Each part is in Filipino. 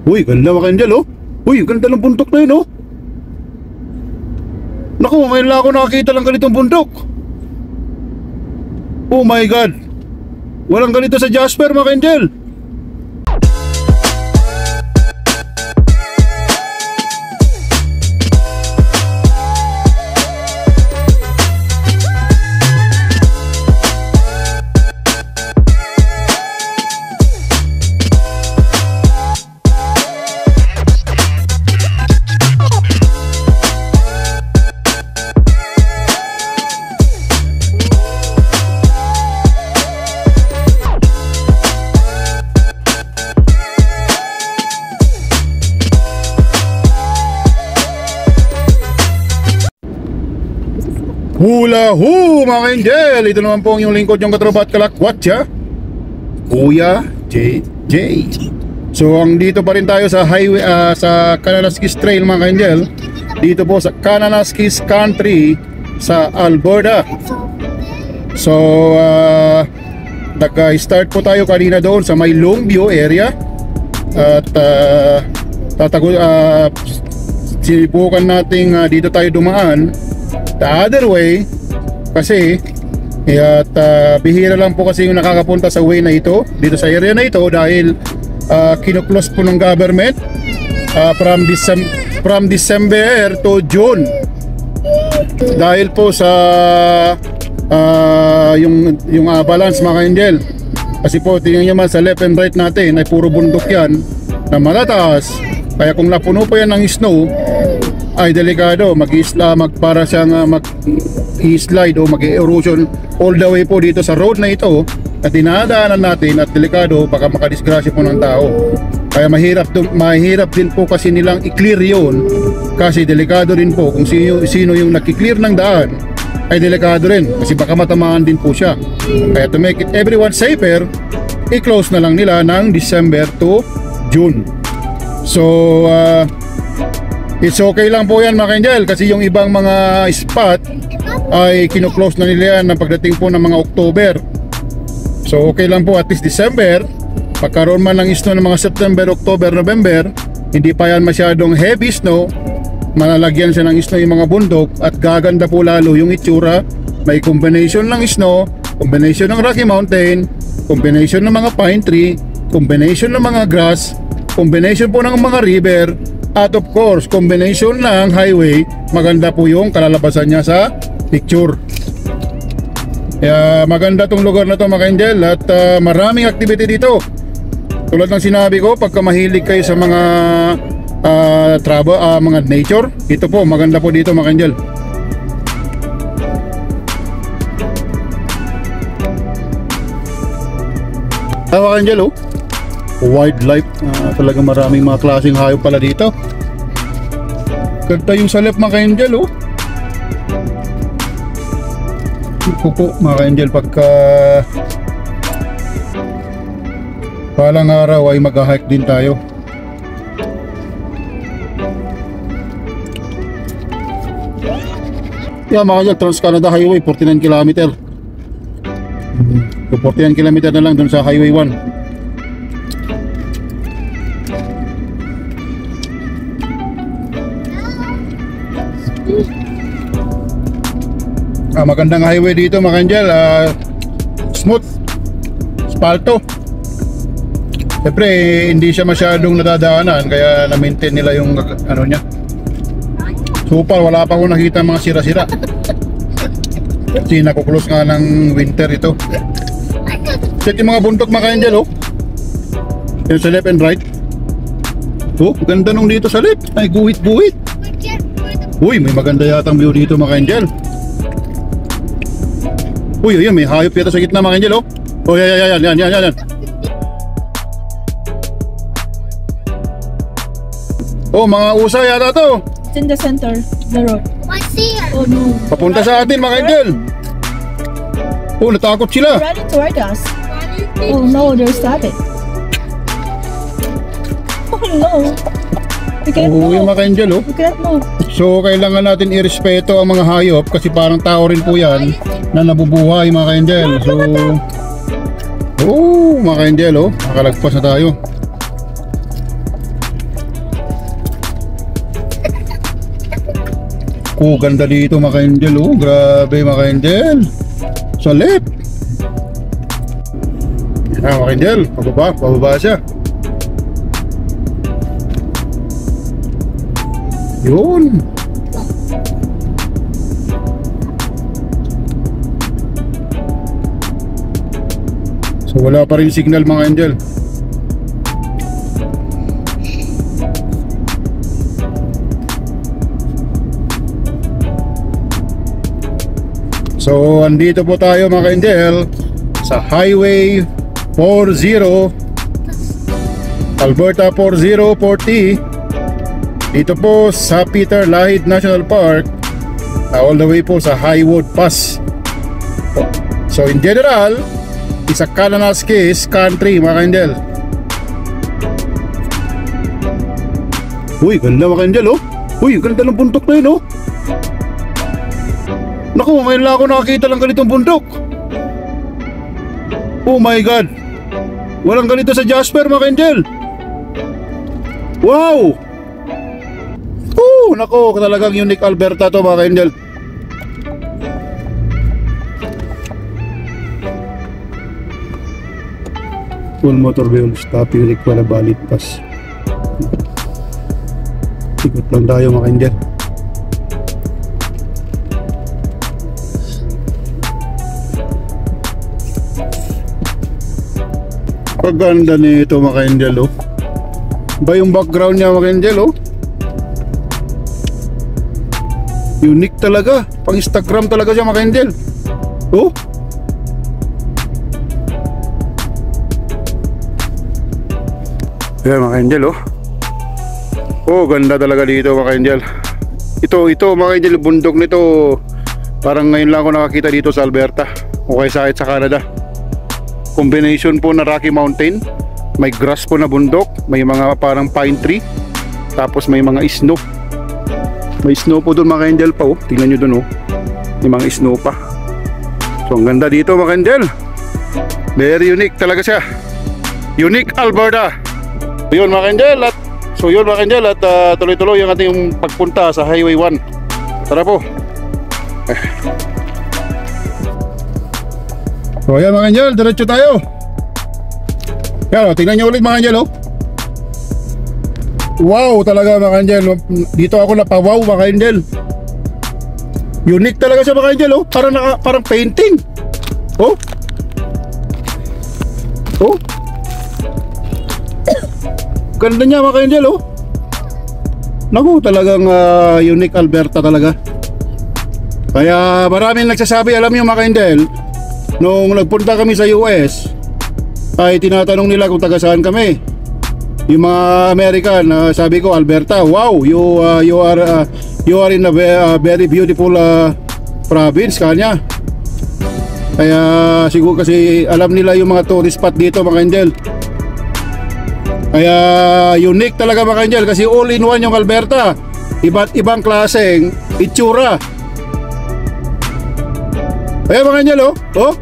Uy, ganda mga Angel oh. Uy, ganda ng bundok na yun oh. Naku, may lang ako nakakita lang ganitong bundok. Oh my God. Walang ganito sa Jasper mga Angel. Hula ho mga Angel. Ito naman po ang yung lingkod yung katropa at kalakwatsa, Kuya JJ. So ang dito pa rin tayo sa highway, sa Kananaskis Trail mga Angel. Dito po sa Kananaskis Country sa Alberta. So nag-start po tayo kanina doon sa may Longview area. At sinubukan nating dito tayo dumaan the other way kasi at bihira lang po kasi yung nakakapunta sa way na ito dito sa area na ito dahil kinuklose po ng government from December to June dahil po sa yung balance mga Angel. Kasi po tingnan nyo man sa left and right natin ay puro bundok yan na matataas, kaya kung napuno po yan ng snow ay delikado, para siyang mag-slide o mag-erosion all the way po dito sa road na ito at dinadaanan natin at delikado, baka makadisgrasya po ng tao. Kaya mahirap din po kasi nilang i-clear yun kasi delikado rin po kung sino yung nag-clear ng daan ay delikado rin kasi baka matamaan din po siya. Kaya to make it everyone safer, i-close na lang nila ng December to June. So it's okay lang po yan mga Angel kasi yung ibang mga spot ay kino-close na nila yan ng pagdating po ng mga October. So okay lang po at least December, pagkaroon man ng snow ng mga September, October, November, hindi pa yan masyadong heavy snow, malalagyan siya ng snow yung mga bundok at gaganda po lalo yung itsura. May combination ng snow, combination ng Rocky Mountain, combination ng mga pine tree, combination ng mga grass, combination po ng mga river, at of course combination ng highway. Maganda po yung kalalabasan niya sa picture. Kaya maganda tong lugar na to mga Angel at maraming activity dito. Tulad ng sinabi ko, pagka mahilig kayo sa mga travel, mga nature, ito po maganda po dito mga Angel. Mga Angel oh, wildlife, talaga maraming mga klaseng hayop pala dito. Ganda yung sa left mga Angel oh. Ito po mga Angel, pagka palang araw ay mag-hike din tayo. Yeah mga Angel, Trans-Canada Highway 49 km. 49 km na lang dun sa Highway 1. Magandang highway dito mga Angel, smooth, spalto. Siyempre hindi siya masyadong nadadaanan kaya na-maintain nila yung ano niya. Super, wala pa akong nakita mga sira-sira kasi nakuklose nga ng winter ito. Set yung mga bundok mga Angel oh, yung sa left and right. Oh, ganda nung dito sa left, ay guhit-guhit. Uy, may maganda yatang view dito mga Angel. Uy, yun, may hayop yata sa gitna mga Angel oh. Oh, yan. Oh, mga usa yata to. It's in the center, the road. Oh no. Papunta sa atin mga Angel. Oh, natakot sila. Running toward us. Oh no, they're stopping. Oh no. We can't Oh, yung move. mga Angel oh. We can't move. So kailangan natin irespeto ang mga hayop kasi parang tao rin po yan na nabubuhay mga Angel. So oh mga Angel oh, nakalagpas na tayo. Oh, ganda dito mga ka-angel. Oh, grabe mga ka-angel. Sa left. Yan mga ka-angel. Pababa siya. Yun. So wala pa rin signal mga angel. So andito po tayo mga angel sa Highway 40 Alberta 4040. Dito po sa Peter Lahid National Park, all the way po sa Highwood Pass. So in general, isa Kananaskis country mga ka-angel. Uy, ganda mga ka-angel oh. Uy, ganda ng bundok na yun oh. Naku, ngayon lang ako nakakita ng ganitong bundok. Oh my God, walang ganito sa Jasper mga ka-angel. Wow. Nako, talagang unique Alberta to mga ka-angel. Full motor wheel stopping require valid pass. Ikot lang tayo mga ka-angel. Paganda nito mga ka-angel oh. Ba yung background niya mga ka-angel oh. Unique talaga. Pang Instagram talaga siya mga ka-angel. Oh. Ayan mga ka-angel oh. Oh, ganda talaga dito mga ka-angel. Ito mga ka-angel, bundok nito. Parang ngayon lang ako nakakita dito sa Alberta o kaya sa Canada. Combination po na Rocky Mountain. May grass po na bundok. May mga parang pine tree. Tapos may mga snow. May snow po doon mga ka-angel pa oh. Tingnan nyo doon oh. May mga snow pa. So ang ganda dito mga ka-angel. Very unique talaga siya. Unique Alberta. So yun mga ka-angel at tuloy-tuloy ang ating pagpunta sa Highway 1. Tara po. So ayan mga ka-angel, diretso tayo. Yan oh, tingnan nyo ulit mga ka-angel oh. Wow talaga mga ka-angel. Dito ako napawaw mga ka-angel. Unique talaga siya mga ka-angel oh. Parang painting. Oh. Oh. Ganda niya mga ka-angel oh. Naku, talagang unique Alberta talaga. Kaya maraming nagsasabi, alam niyo mga ka-angel, nung nagpunta kami sa US ay tinatanong nila kung taga saan kami. Yung mga American, sabi ko Alberta. Wow, you are in a very beautiful province kanya. Kaya siguro kasi alam nila yung mga tourist spot dito mga ka-angel. Kaya unique talaga mga ka-angel kasi all in one yung Alberta. Iba't ibang klaseng itsura. Kaya mga ka-angel oh. Oh.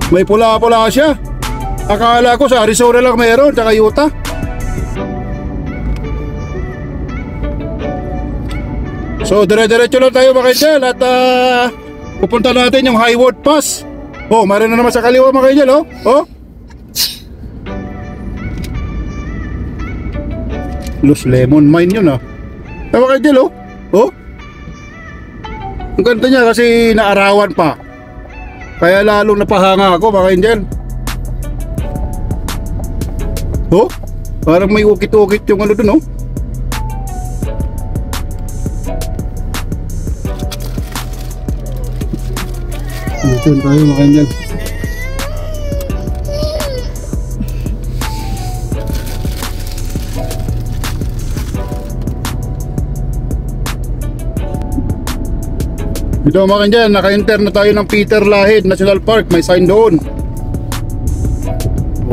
May pula-pula siya. Akala ko sa Arizona lang meron, tsaka Utah. So dire-diretso lang tayo mga ka-angel at pupunta natin yung Highwood Pass. Oh, meron na naman sa kaliwa mga ka-angel oh. Oh. Los Lemon Mine yun ah. Mga ka-angel oh. Oh. Ang ganda niya kasi naarawan pa. Kaya lalong napahanga ako mga ka-angel. Oh, parang may ukit-ukit yung ano dun oh. Dito tayo mga ka-angel. Ito mga ka-angel, naka-enter na tayo ng Peter Lahid National Park. May sign doon.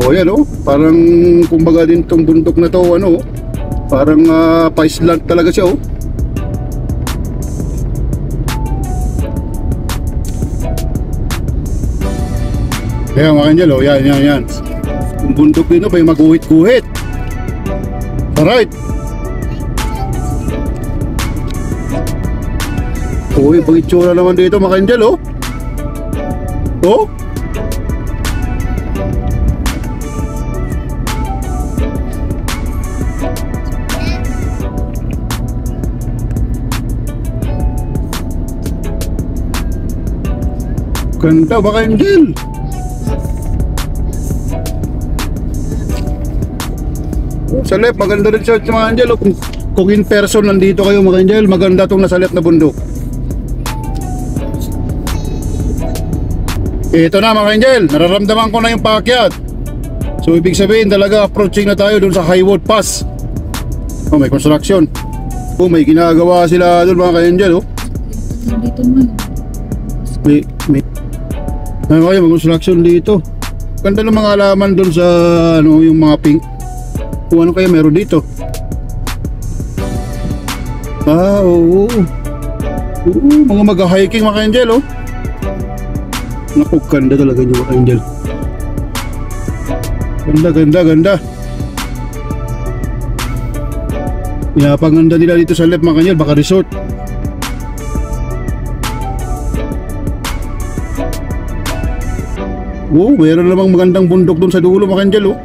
Oh yan oh, parang kumbaga din tong bundok na to ano, parang paisland talaga siya oh. Kaya mga ka-angel oh, yan. Yung bundok din oh, may maguhit-guhit. Alright. Uy, pang itsura naman dito mga Angel, oh. Oh? Ganda mga Angel. Sa left, maganda rin siya mga Angel. Kung in person nandito kayo mga Angel, maganda itong nasa left na bundok. Ito na mga Angel, nararamdaman ko na yung paakyat. So ibig sabihin talaga approaching na tayo dun sa Highwood Pass. Oh, may construction. Oh, may ginagawa sila dun mga Angel, oh. Dito man. May kaya mag-construction dito. Ganda ng mga halaman dun sa ano, yung mga pink. Kung ano kaya meron dito. Ah, oo. Mga mag-hiking mga Angel, oh. Naku, ganda talaga yung mga Angel. Ganda. Pinapaganda nila dito sa left mga Angel, baka resort. Oh, meron namang magandang bundok dun sa dulo mga Angel, oh.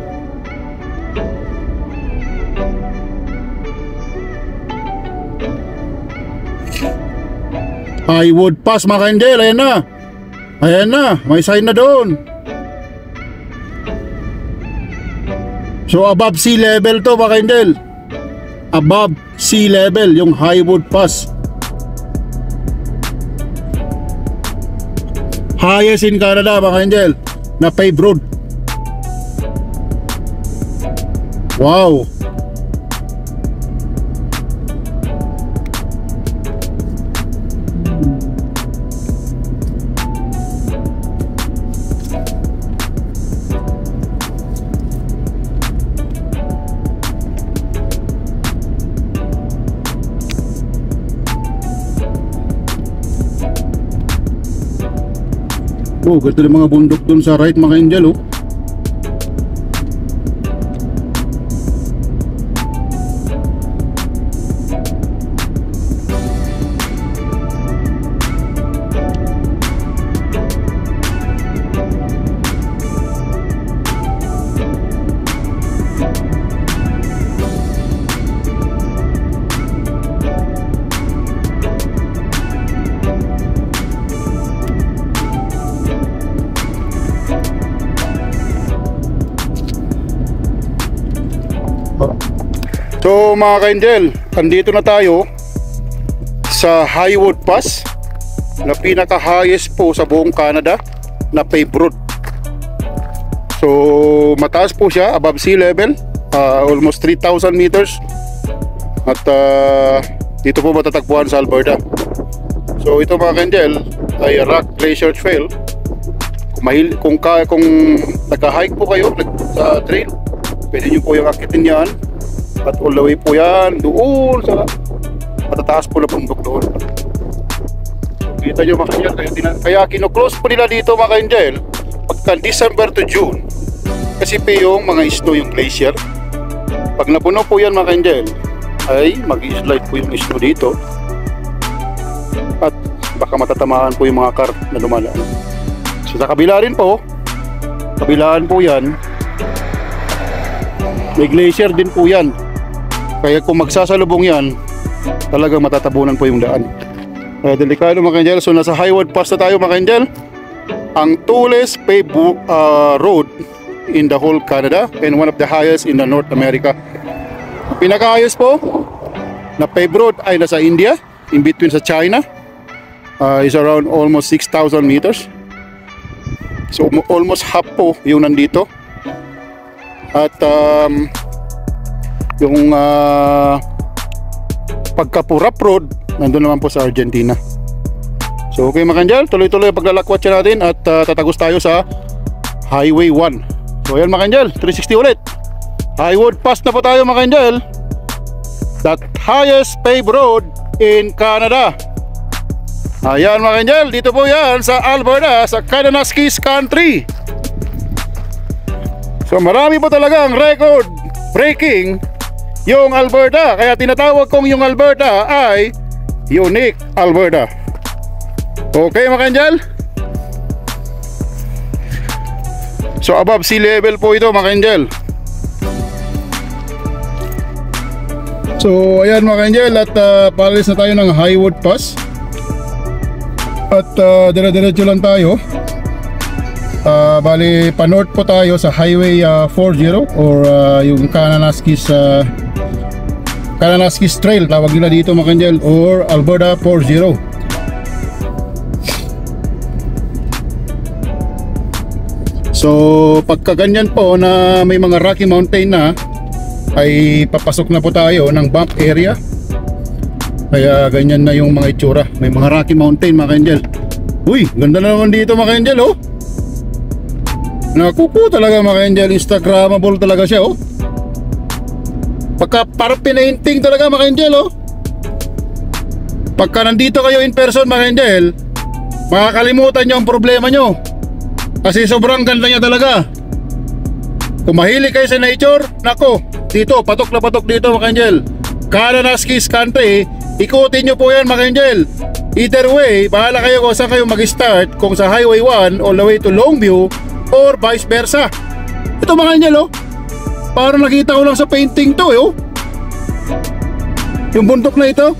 Highwood Pass mga Angel, ayan na. Ayan na, may sign na doon. So above sea level to mga Angel. Above sea level yung Highwood Pass. Highest in Canada mga Angel, na paved road. Wow. Oh, ganda ng mga bundok dun sa right mga Angel, oh. So mga ka-Angel, andito na tayo sa Highwood Pass, na pinaka-highest po sa buong Canada na paved road. So mataas po siya, above sea level, almost 3,000 meters. At dito po matatagpuan sa Alberta. So ito mga ka-Angel ay rock glacier trail. Kung nag-hike po kayo sa trail, pwede nyo po yung akitin yan. At all the way po yan doon sa matataas po na bundok doon. Kita nyo mga Angel, kaya kino-close po nila dito mga Angel pagka December to June, kasi po yung mga snow yung glacier. Pag napuno po yan mga Angel, ay mag-slide po yung snow dito at baka matatamaan po yung mga car na dumadaan. So sa kabila rin po, kabilaan po yan, may glacier din po yan. Kaya kung magsasalubong yan, talagang matatabunan po yung daan. Delikado mga Angel. So nasa Highwood Pass na tayo mga Angel. Ang tallest paved road in the whole Canada and one of the highest in the North America. Pinaka-highest po na paved road ay nasa India, in between sa China. Is around almost 6,000 meters. So almost half po yung nandito. At yung pagka-rough road nandun naman po sa Argentina. So okay mga Angel, tuloy-tuloy paglalakwat siya natin at tatagos tayo sa Highway 1. So ayan mga Angel, 360 ulit. Highwood Pass na po tayo mga Angel. That highest paved road in Canada. Ayan mga Angel, dito po yan sa Alberta, sa Kananaskis Country. So marami po talagang record breaking yung Alberta, kaya tinatawag kong yung Alberta ay Unique Alberta. Okay mga Angel. So above sea level po ito mga Angel. So ayan mga Angel, at paalis na tayo ng Highwood Pass. At dire-diretso lang tayo. Bali pa-north po tayo sa Highway 40 or yung Kananaskis Trail tawag nila dito mga Angel, or Alberta 40. So pagka ganyan po na may mga Rocky Mountain na, ay papasok na po tayo ng bump area. Kaya ganyan na yung mga itsura. May mga Rocky Mountain mga Angel. Uy, ganda na naman dito mga Angel oh. Naku po talaga mga Angel, Instagrammable talaga siya oh. Pagka parang pinainting talaga mga Angel oh. Pagka nandito kayo in person mga Angel, makakalimutan nyo ang problema nyo. Kasi sobrang ganda niya talaga. Kung mahilig kayo sa nature, nako, dito, patok na patok dito mga Angel. Kananaskis Country, ikutin nyo po yan mga Angel. Either way, bahala kayo kung saan kayo mag-start, kung sa Highway 1 all the way to Longview or vice versa. Ito mga Angel oh, parang nakita ko lang sa painting to oh. Yung bundok na ito,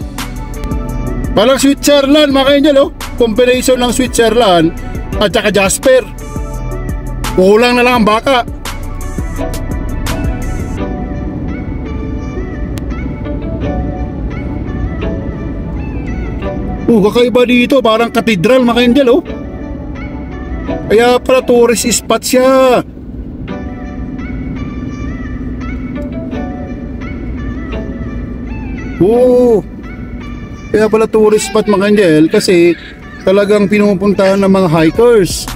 parang Switzerland mga Angel oh. Combination ng Switzerland at saka Jasper. Kulang na lang ang baka. Kakaiba dito, parang katedral mga Angel oh. Kaya pala tourist spot siya. Kaya pala tourist spot mga Angel, kasi talagang pinupuntahan ng mga hikers.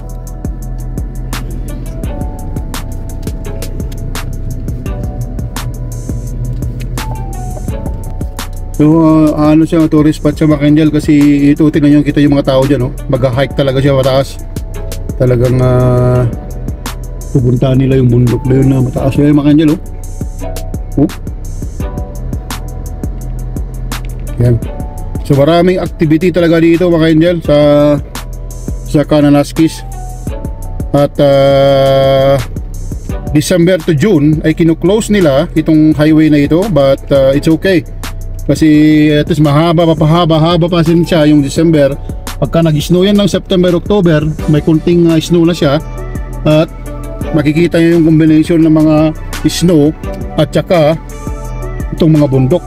So ano siya, tourist spot siya mga Angel, kasi ito tingnan nyo, kita yung mga tao dyan oh. Mag-hike talaga siya mataas. Talagang pupuntahan nila yung bundok na yun na mataas siya mga Angel oh. Yan. So maraming activity talaga dito mga Angel sa Kananaskis. At December to June ay kino-close nila itong highway na ito, but it's okay. Kasi at least mahaba pa sin siya yung December. Pagka nag-snow yan ng September, October, may kunting snow na siya. At makikita nyo yung combination ng mga snow at saka itong mga bundok.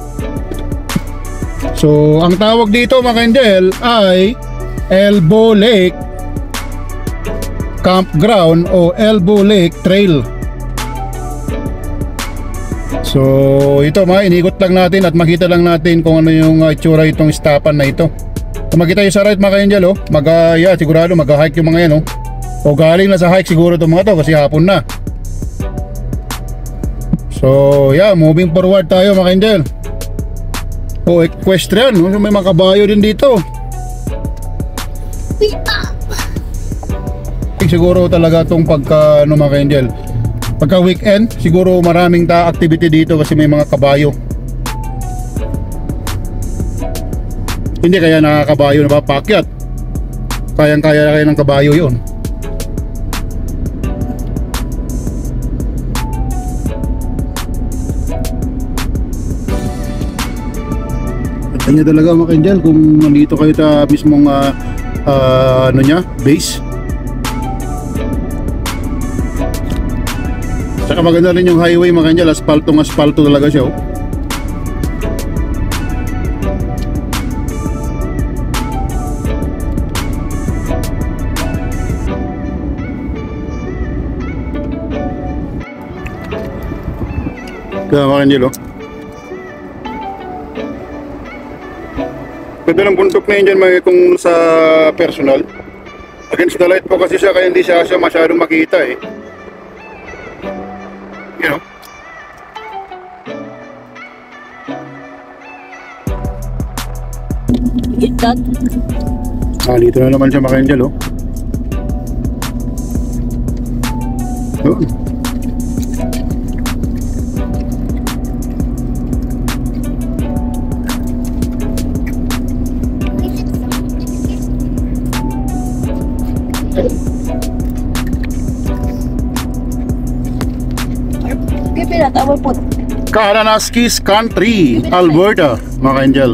So ang tawag dito mga Angel ay Elbow Lake Campground o Elbow Lake Trail. So ito inikot lang natin at makita lang natin kung ano yung itsura itong stapan na ito. Kung makita yung sa right mga Angel sigurado mag-hike yung mga yan o galing na sa hike siguro itong mga to kasi hapon na. So moving forward tayo mga Angel. Equestrian, may mga kabayo din dito. Siguro talaga itong pagka mga Angel, pagka weekend siguro maraming activity dito kasi may mga kabayo. Hindi kaya nakakabayo na papakyat, kayang-kaya kayo ng kabayo yun. Kanya talaga mga Angel kung nandito kayo sa mismong base. Saka maganda rin yung highway mga Angel, asfalto talaga siya Kaya mga Angel ganda ng bundok na yun dyan kung sa personal. Against the light po kasi siya, kaya hindi siya masyadong makita you know. Dito na naman siya mga Angel Yun. Give me that. I will put. Kananaskis Country, Alberta, mga ka-angel.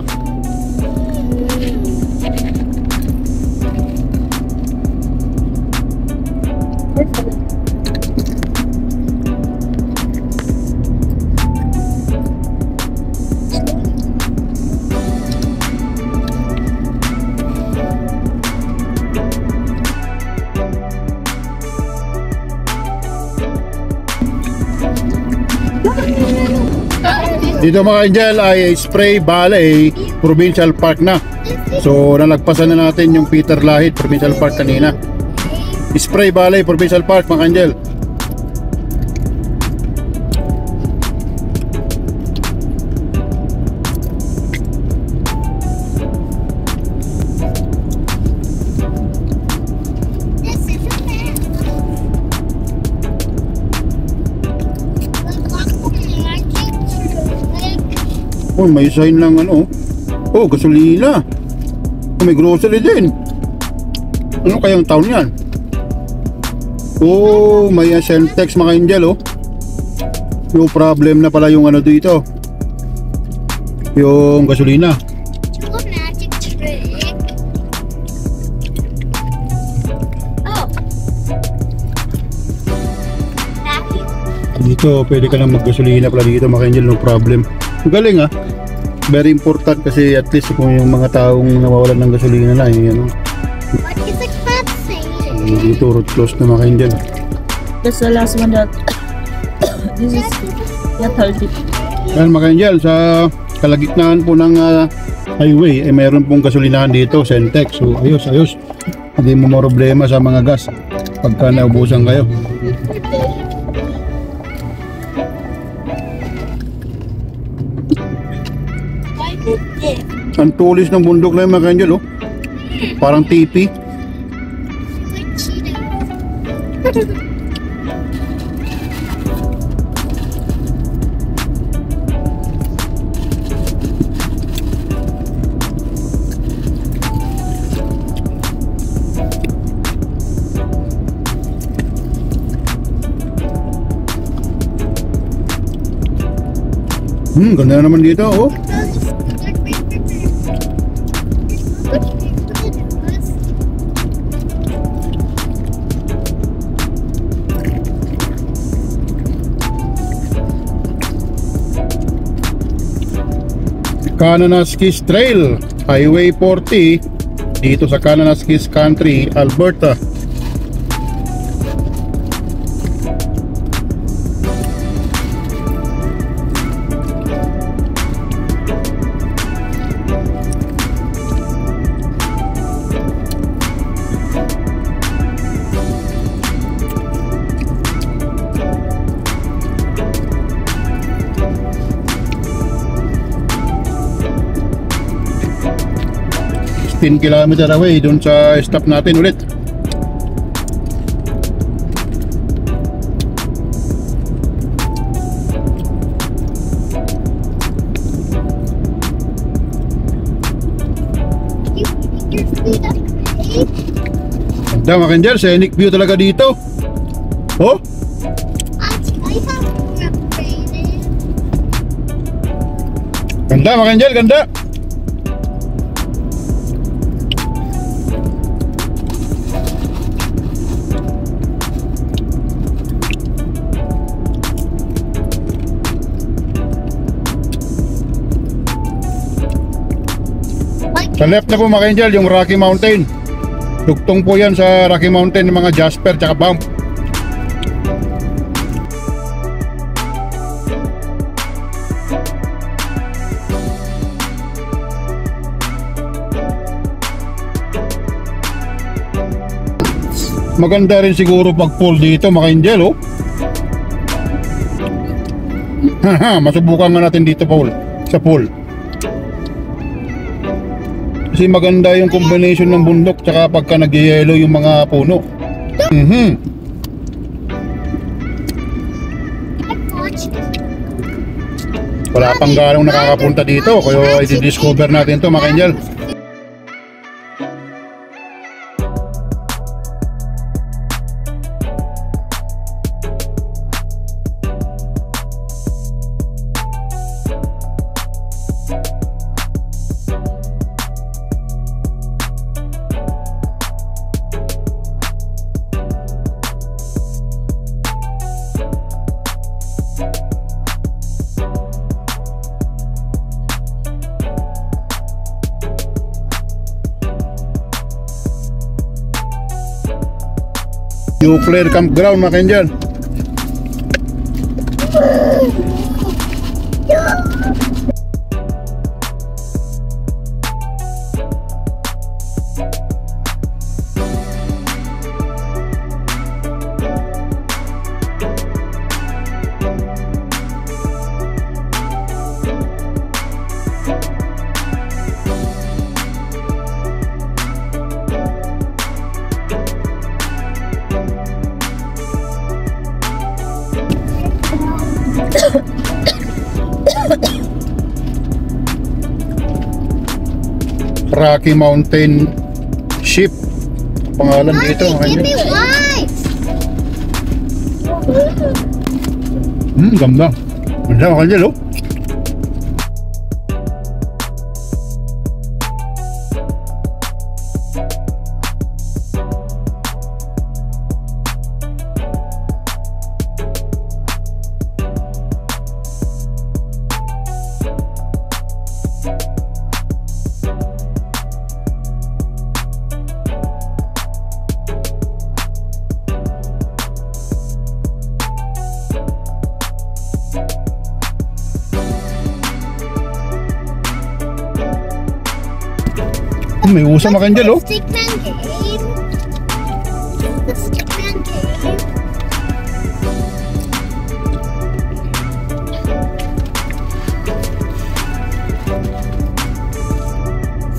Dito mga angel ay Spray Valley Provincial Park na. So nalagpasan na natin yung Peter Lahit Provincial Park kanina. Spray Valley Provincial Park mga angel. Oh, may sign lang ano. Oh, gasolina. Oh, may grocery din. Ano kayang town yan? Oh, may Centex mga angel oh. Yung problem na pala yung ano dito. Yung gasolina. Do a magic trick. Oh. Dito, pwede ka lang maggasolina pala dito mga angel, no problem. Galing ah. Very important kasi at least kung yung mga taong nawawalan ng gasolina na ano. What is a cat saying? Dito road close na mga angel. That's the last one that this is yeah, 30. Yan mga angel, sa kalagitnaan po ng highway ay mayroon pong gasolinahan dito, Centex. So ayos, ayos. Hindi mo problema sa mga gas pagka naubusan kayo. Ang tulis ng bundok na yung mga angel oh. Parang tipi. Like cheetah. Ganda na naman dito oh. Kananaskis Trail, Highway 40 dito sa Kananaskis Country, Alberta. Kilometer away dun sa stop natin ulit. Ganda mga angel, scenic view talaga dito. Oh, ganda mga angel, ganda. Sa left na po mga angel, yung Rocky Mountain. Dugtong po yan sa Rocky Mountain ng mga Jasper tsaka Banff. Maganda rin siguro pag pool dito mga angel oh. Haha, masubukan nga natin dito pool, sa pool. Kasi maganda yung combination ng bundok tsaka pagka nag-yellow yung mga puno. Wala pang ganong nakakapunta dito, kaya i-discover natin to mga angel. Nuclear campground mga ka-angel. Rocky Mountain Ship pangalan dito mga Give ka-angel. me white. Ganda. Ganda mga ka-angel, oh. May usa mga ka-angel, oh. Stickman game. The stickman game.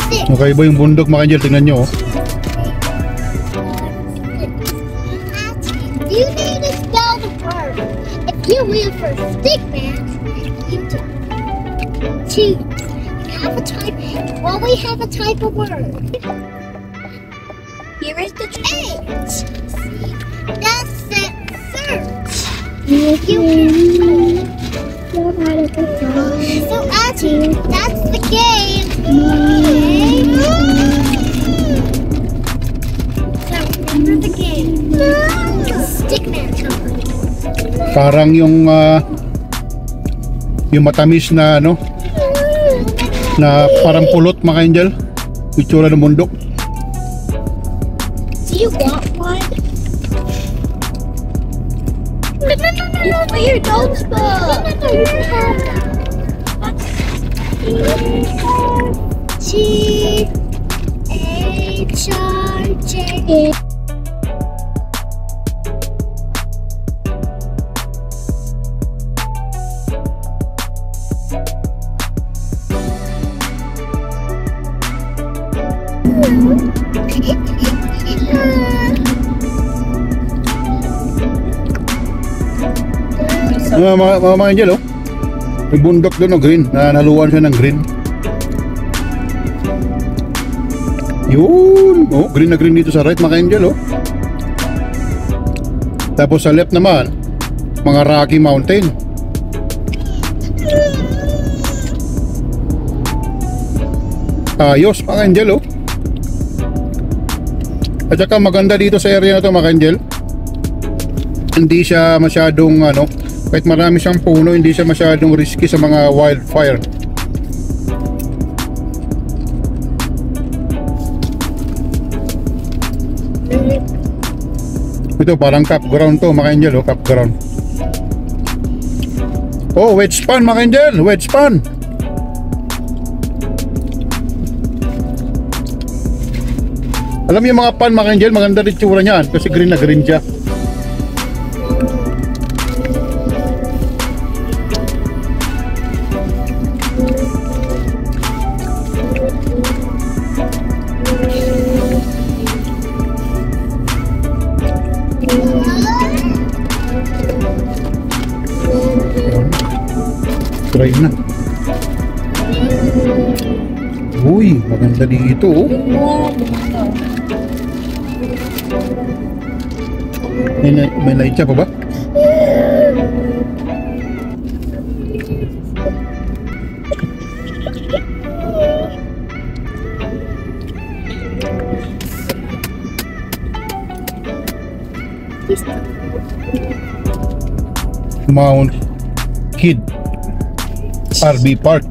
Stick. Nakaiba yung bundok mga ka-angel, tingnan nyo, oh. You need to spell the word. If you will for stickman, you choose. You have a type. Well, we have a type of word. Here is the H. That's it. Search. So actually, that's the game. So remember the game. Stickman company. Parang yung matamis na ano, na parang pulot mga ka-angel. Itsura ng bundok. Do you want one? No, but your dog's book. No, you can have that. T-H-R-J. Mga ka-angel, oh. May bundok doon, oh, green. Nahaluan siya ng green. Yun. Oh, green na green dito sa right mga ka-angel, oh. Tapos sa left naman, mga Rocky Mountain. Ayos mga ka-angel, oh. At saka maganda dito sa area na to mga ka-angel. Hindi siya masyadong ano, kahit marami siyang puno, hindi siya masyadong risky sa mga wildfire. Ito parang campground to mga ka-angel, oh, campground. Oh, wedge span mga ka-angel, wedge span. Alam niyo mga pan mga ka-angel, maganda rin tsura niyan kasi green na green siya. Try na. Uy, maganda dito, oh. May light siya pa ba? Mount Kidd RV Park.